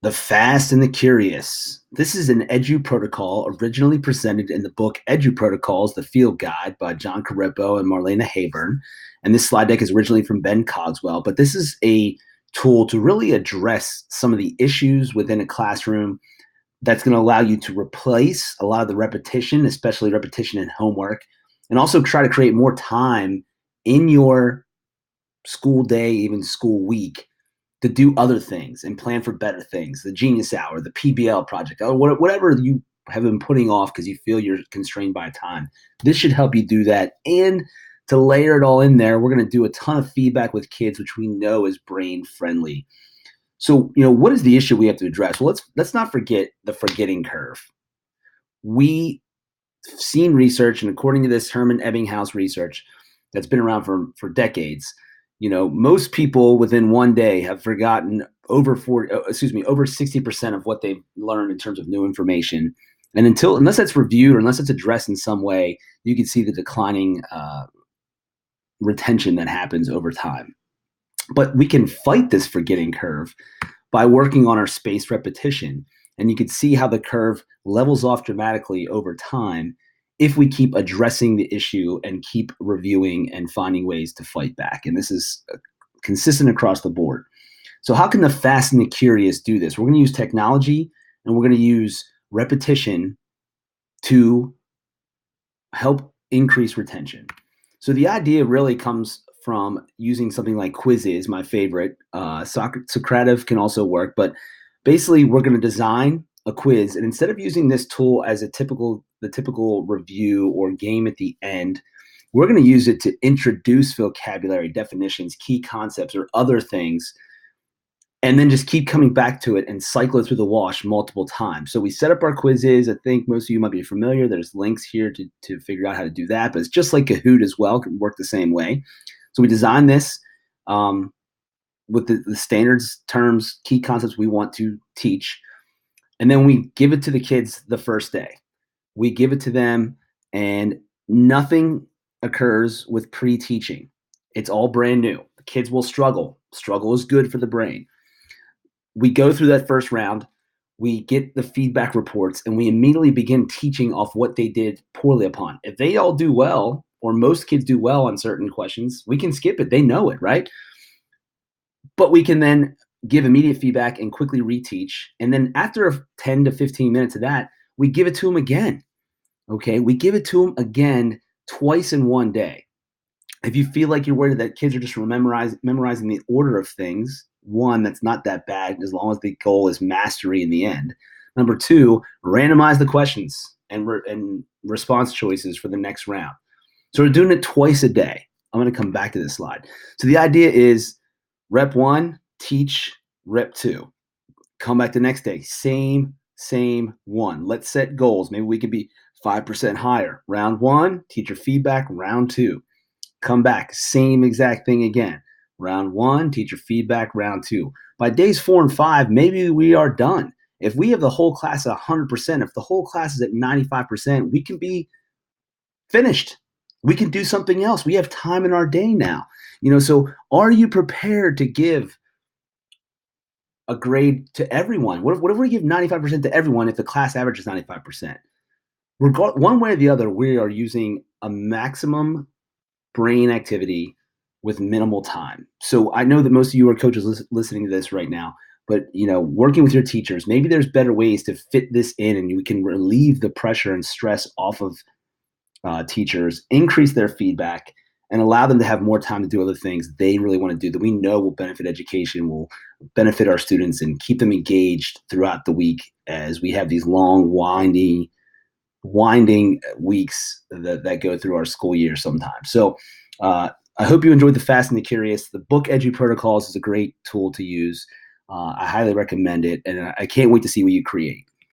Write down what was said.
The Fast and the Curious. This is an Edu protocol originally presented in the book Edu Protocols, The Field Guide by John Carippo and Marlena Hayburn. And this slide deck is originally from Ben Cogswell, but this is a tool to really address some of the issues within a classroom that's going to allow you to replace a lot of the repetition, especially repetition in homework, and also try to create more time in your school day, even school week, to do other things and plan for better things, the Genius Hour, the PBL project, or whatever you have been putting off because you feel you're constrained by time. This should help you do that. And to layer it all in there, we're going to do a ton of feedback with kids, which we know is brain friendly. So, what is the issue we have to address? Well, let's not forget the forgetting curve. We've seen research, and according to this Herman Ebbinghaus research that's been around for decades, most people within one day have forgotten over 60% of what they've learned in terms of new information. And unless that's reviewed or unless it's addressed in some way, you can see the declining retention that happens over time. But we can fight this forgetting curve by working on our spaced repetition. And you can see how the curve levels off dramatically over time if we keep addressing the issue and keep reviewing and finding ways to fight back. And this is consistent across the board. So how can the Fast and the Curious do this? We're going to use technology and we're going to use repetition to help increase retention. So the idea really comes from using something like Quizzes, my favorite. Socrative can also work, but basically we're going to design a quiz, and instead of using this tool as the typical review or game at the end, we're going to use it to introduce vocabulary, definitions, key concepts, or other things, and then just keep coming back to it and cycle it through the wash multiple times. So we set up our quizzes. I think most of you might be familiar. There's links here to figure out how to do that, but it's just like Kahoot as well. It can work the same way. So we designed this with the standards, terms, key concepts we want to teach. And then we give it to the kids the first day. We give it to them, and nothing occurs with pre-teaching. It's all brand new. The kids will struggle. Struggle is good for the brain. We go through that first round. We get the feedback reports, and we immediately begin teaching off what they did poorly upon. If they all do well, or most kids do well on certain questions, we can skip it. They know it, right? But we can then give immediate feedback and quickly reteach. And then after 10 to 15 minutes of that, we give it to them again. Okay, we give it to them again twice in one day. If you feel like you're worried that kids are just memorizing the order of things, one, that's not that bad as long as the goal is mastery in the end. Number two, randomize the questions and response choices for the next round. So we're doing it twice a day. I'm going to come back to this slide. So the idea is rep one, teach, rep two. Come back the next day, same one. Let's set goals. Maybe we could be 5% higher. Round one, teacher feedback. Round two, come back, same exact thing again. Round one, teacher feedback. Round two. By days 4 and 5, maybe we are done. If we have the whole class at 100%, if the whole class is at 95%, we can be finished. We can do something else. We have time in our day now. So are you prepared to give a grade to everyone? What if we give 95% to everyone if the class average is 95%? One way or the other, we are using a maximum brain activity with minimal time. So I know that most of you are coaches listening to this right now, but working with your teachers, maybe there's better ways to fit this in, and we can relieve the pressure and stress off of teachers, increase their feedback, and allow them to have more time to do other things they really want to do that we know will benefit education, will benefit our students, and keep them engaged throughout the week as we have these long, winding weeks that go through our school year sometimes. So I hope you enjoyed the Fast and the Curious. The book Edu Protocols is a great tool to use. I highly recommend it, and I can't wait to see what you create.